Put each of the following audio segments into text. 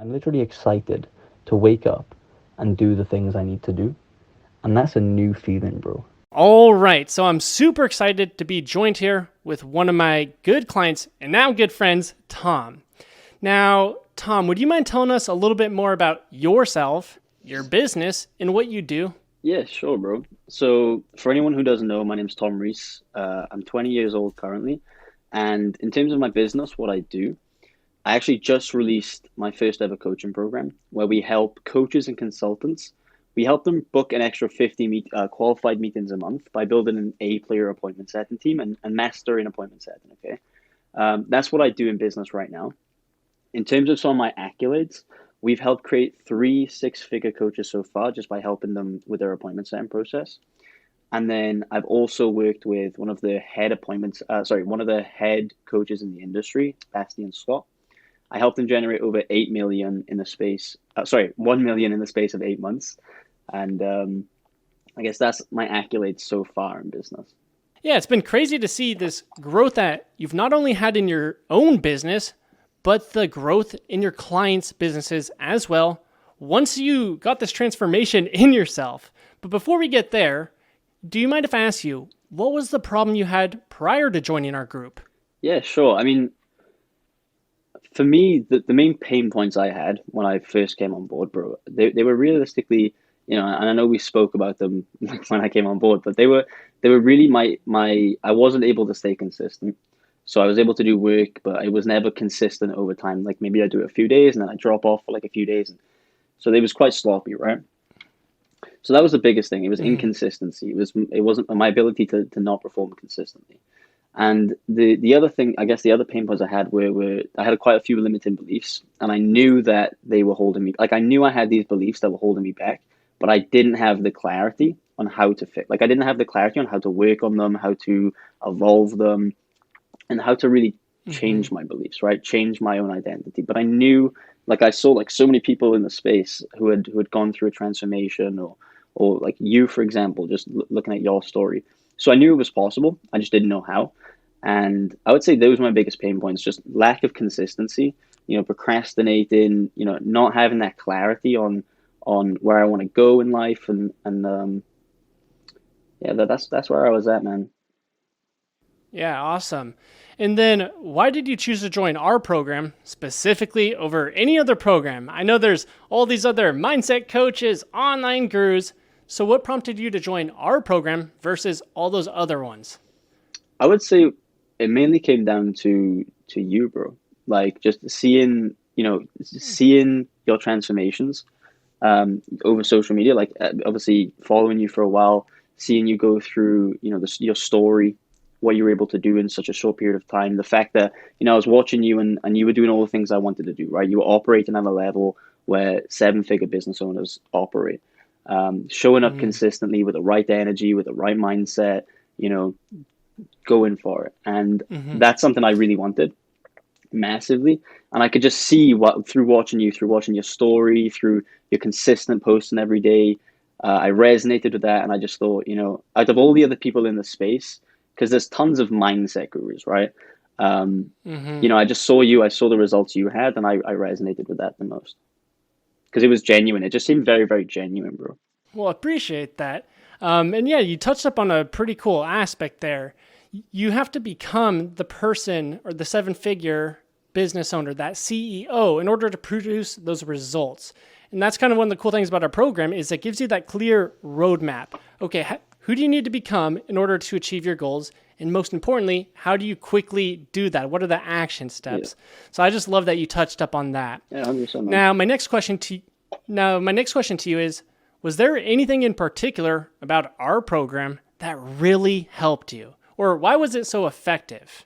I'm literally excited to wake up and do the things I need to do. And that's a new feeling, bro. All right, so I'm super excited to be joined here with one of my good clients and now good friends, Tom. Now, Tom, would you mind telling us a little bit more about yourself, your business, and what you do? Yeah, sure, bro. So, for anyone who doesn't know, my name's Tom Reese. I'm 20 years old currently. And in terms of my business, what I do, I actually just released my first ever coaching program where we help coaches and consultants. We help them book an extra 50 qualified meetings a month by building an A-player appointment setting team and mastering appointment setting, okay? That's what I do in business right now. In terms of some of my accolades, we've helped create three six-figure coaches so far just by helping them with their appointment setting process. And then I've also worked with one of the head coaches in the industry, Bastian Scott. I helped him generate over 8 million in the space, 1 million in the space of 8 months. And I guess that's my accolades so far in business. Yeah, it's been crazy to see this growth that you've not only had in your own business, but the growth in your clients' businesses as well once you got this transformation in yourself. But before we get there, do you mind if I ask you, what was the problem you had prior to joining our group? Yeah, sure. I mean, for me, the main pain points I had when I first came on board, bro, they were realistically, and I know we spoke about them when I came on board, but they were really my I wasn't able to stay consistent. So I was able to do work, but I was never consistent over time. Like maybe I do it a few days and then I drop off for like a few days. And so it was quite sloppy, right? So that was the biggest thing. It was Mm-hmm. inconsistency. It wasn't my ability to not perform consistently. And the other thing, I guess the other pain points I had were I had quite a few limiting beliefs, and I knew that they were holding me. Like I knew I had these beliefs that were holding me back, but I didn't have the clarity on how to fit. Like I didn't have the clarity on how to work on them, how to evolve them, and how to really Mm-hmm. change my beliefs, right? Change my own identity. But I knew, like I saw, like so many people in the space who had gone through a transformation, or like you, for example, just looking at your story. So I knew it was possible. I just didn't know how. And I would say those were my biggest pain points, just lack of consistency, procrastinating, not having that clarity on where I want to go in life, and yeah, that's where I was at, man. Yeah, awesome. And then why did you choose to join our program specifically over any other program? I know there's all these other mindset coaches, online gurus. So what prompted you to join our program versus all those other ones? I would say it mainly came down to you, bro. Like just seeing your transformations over social media. Like obviously following you for a while, seeing you go through, your story, what you were able to do in such a short period of time. The fact that I was watching you and you were doing all the things I wanted to do. Right, you were operating at a level where seven-figure business owners operate. Showing up Mm-hmm. consistently with the right energy, with the right mindset. You know, going for it. And Mm-hmm. that's something I really wanted massively. And I could just see what through watching your story, through your consistent posting every day. I resonated with that. And I just thought, out of all the other people in the space, because there's tons of mindset gurus, right? Mm-hmm. I just saw you, I saw the results you had, and I resonated with that the most because it was genuine. It just seemed very, very genuine, bro. Well, appreciate that. And yeah, you touched up on a pretty cool aspect there. You have to become the person or the seven figure business owner, that CEO, in order to produce those results. And that's kind of one of the cool things about our program is it gives you that clear roadmap. Okay, who do you need to become in order to achieve your goals? And most importantly, how do you quickly do that? What are the action Yeah, steps? So I just love that you touched up on that. yeah, 100%, man. Now, my next question to you is, was there anything in particular about our program that really helped you? Or why was it so effective?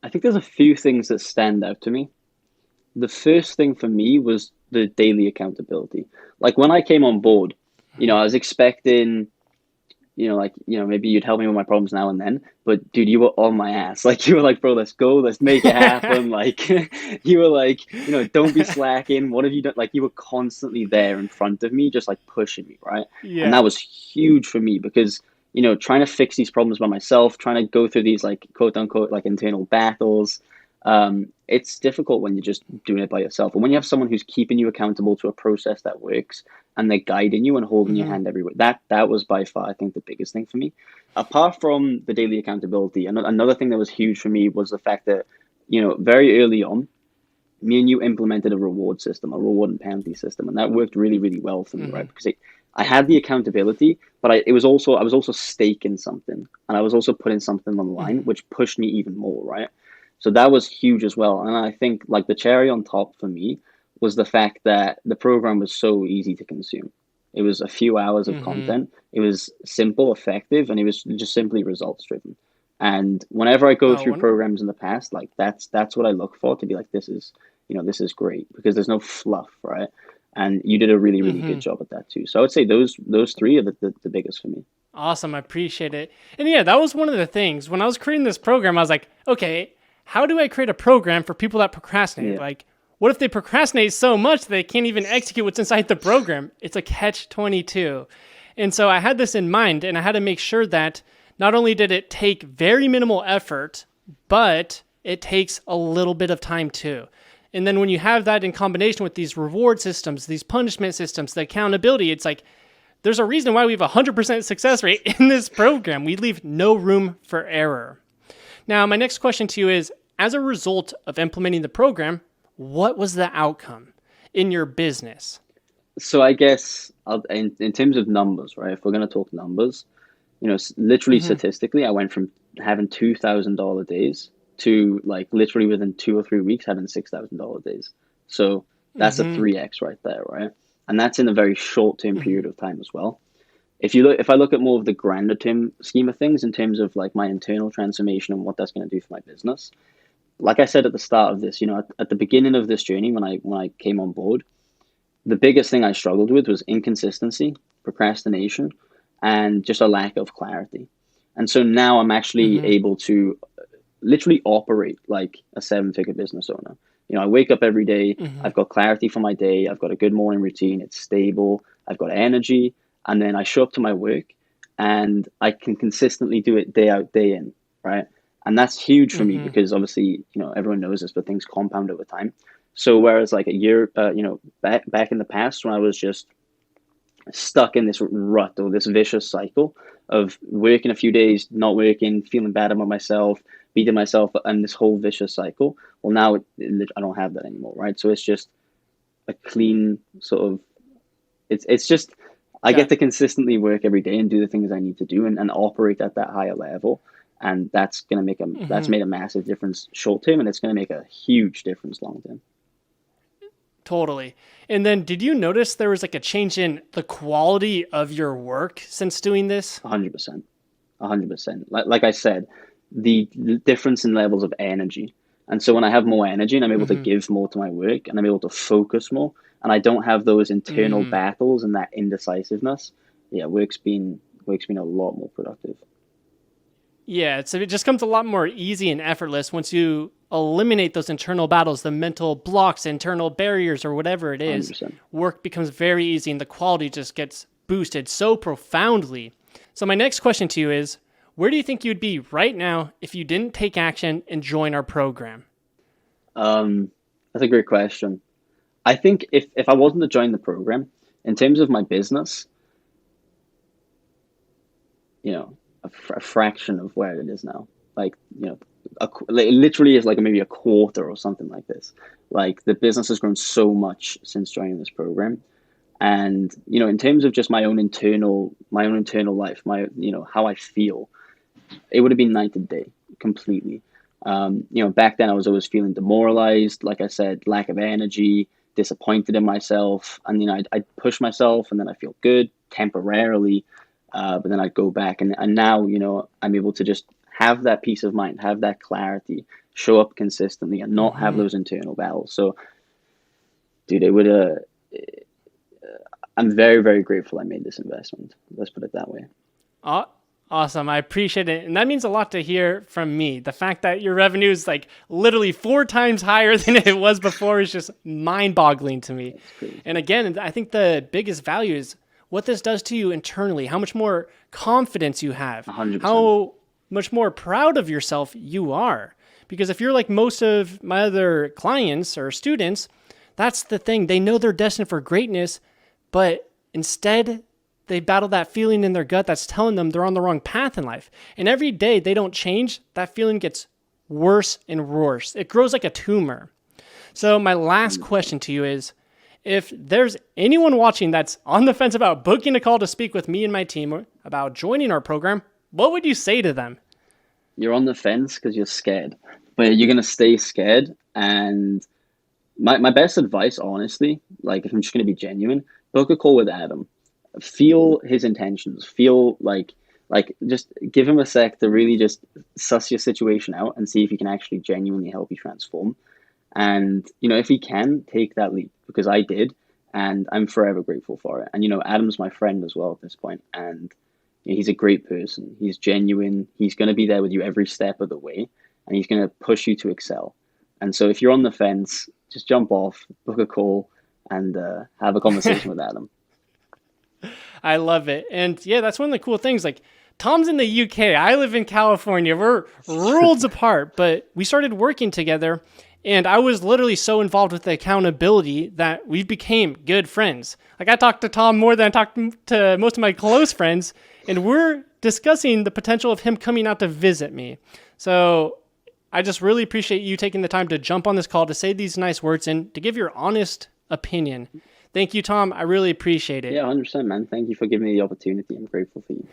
I think there's a few things that stand out to me. The first thing for me was the daily accountability. Like when I came on board, I was expecting, maybe you'd help me with my problems now and then, but dude, you were on my ass. Like you were like, bro, let's go, let's make it happen. Like you were like, don't be slacking. What have you done? Like you were constantly there in front of me, just like pushing me, right? And Yeah. that was huge for me because, trying to fix these problems by myself, trying to go through these like quote unquote like internal battles, it's difficult when you're just doing it by yourself. And when you have someone who's keeping you accountable to a process that works and they're guiding you and holding your Mm-hmm. hand everywhere, that was by far, I think, the biggest thing for me. Apart from the daily accountability, another thing that was huge for me was the fact that, very early on, me and you implemented a reward system, a reward and penalty system, and that worked really, really well for me, Mm-hmm. right? Because I had the accountability, but I was also staking something, and I was also putting something on the line, Mm-hmm. which pushed me even more, right? So that was huge as well. And I think like the cherry on top for me was the fact that the program was so easy to consume. It was a few hours of Mm-hmm. content. It was simple, effective, and it was just simply results driven. And whenever I go Oh, through programs in the past, like that's what I look for to be like, this is great because there's no fluff, right? And you did a really, really good mm-hmm. job at that too. So I would say those three are the biggest for me. Awesome. I appreciate it. And yeah, that was one of the things when I was creating this program. I was like, okay, how do I create a program for people that procrastinate? Yeah, Like, what if they procrastinate so much they can't even execute what's inside the program? It's a catch 22. And so I had this in mind, and I had to make sure that not only did it take very minimal effort, but it takes a little bit of time too. And then when you have that in combination with these reward systems, these punishment systems, the accountability, it's like there's a reason why we have a 100% success rate in this program. We leave no room for error. Now, my next question to you is, as a result of implementing the program, what was the outcome in your business? so I guess in terms of numbers, right? If we're going to talk numbers, literally Mm-hmm. statistically, I went from having $2,000 days to like literally within 2 or 3 weeks having $6,000 days. So that's a Mm-hmm. 3x right there, right? And that's in a very short term Mm-hmm. period of time as well. If I look at more of the grander term scheme of things in terms of like my internal transformation and what that's going to do for my business, like I said at the start of this, at the beginning of this journey when I came on board, the biggest thing I struggled with was inconsistency, procrastination, and just a lack of clarity. And so now I'm actually Mm-hmm. able to literally operate like a seven-figure business owner. I wake up every day, Mm-hmm. I've got clarity for my day, I've got a good morning routine, it's stable, I've got energy, and then I show up to my work and I can consistently do it day out, day in, right? And that's huge for me Mm-hmm. because obviously, everyone knows this, but things compound over time. So whereas like a year, back in the past when I was just stuck in this rut or this vicious cycle of working a few days, not working, feeling bad about myself, beating myself, and this whole vicious cycle. Well, now I don't have that anymore, right? So it's just a clean sort of. It's just I get Got. to consistently work every day and do the things I need to do and operate at that higher level, and that's Mm-hmm. made a massive difference short term, and it's gonna make a huge difference long term. Totally. And then did you notice there was like a change in the quality of your work since doing this? 100%. 100%. Like I said, the difference in levels of energy. And so when I have more energy and I'm able to Mm-hmm. give more to my work and I'm able to focus more and I don't have those internal Mm. battles and that indecisiveness, yeah, work's been a lot more productive. Yeah, so it just comes a lot more easy and effortless once you eliminate those internal battles, the mental blocks, internal barriers, or whatever it is. 100%. Work becomes very easy and the quality just gets boosted so profoundly. So, my next question to you is, where do you think you'd be right now if you didn't take action and join our program? That's a great question. I think if I wasn't to join the program, in terms of my business, a fraction of where it is now. Like, like, it literally is like maybe a quarter or something like this. Like the business has grown so much since joining this program. And, in terms of just my own internal life, how I feel, it would have been night and day completely. Back then I was always feeling demoralized, like I said, lack of energy, disappointed in myself. And, I'd push myself and then I feel good temporarily. But then I'd go back and now, I'm able to just have that peace of mind, have that clarity, show up consistently and not have Mm-hmm. those internal battles. So, dude, I'm very, very grateful I made this investment. Let's put it that way. Aw- Awesome. I appreciate it. And that means a lot to hear from me. The fact that your revenue is like literally 4 times higher than it was before is just mind boggling to me. It's crazy. And again, I think the biggest value is what this does to you internally, how much more confidence you have, 100%. how much more proud of yourself you are. Because if you're like most of my other clients or students, that's the thing. They know they're destined for greatness, but instead they battle that feeling in their gut that's telling them they're on the wrong path in life. And every day they don't change, that feeling gets worse and worse. It grows like a tumor. So my last question to you is, if there's anyone watching that's on the fence about booking a call to speak with me and my team about joining our program, what would you say to them? You're on the fence because you're scared, but you're going to stay scared. And my best advice, honestly, like if I'm just going to be genuine, book a call with Adam. Feel his intentions. Feel like just give him a sec to really just suss your situation out and see if he can actually genuinely help you transform. And, if he can, take that leap, because I did, and I'm forever grateful for it. And, Adam's my friend as well at this point, and he's a great person. He's genuine. He's going to be there with you every step of the way, and he's going to push you to excel. And so if you're on the fence, just jump off, book a call, and have a conversation with Adam. I love it. And yeah, that's one of the cool things. Like, Tom's in the UK. I live in California. We're worlds apart, but we started working together. And I was literally so involved with the accountability that we became good friends. Like, I talked to Tom more than I talked to most of my close friends, and we're discussing the potential of him coming out to visit me. So I just really appreciate you taking the time to jump on this call, to say these nice words, and to give your honest opinion. Thank you, Tom. I really appreciate it. Yeah, 100%, man. Thank you for giving me the opportunity. I'm grateful for you.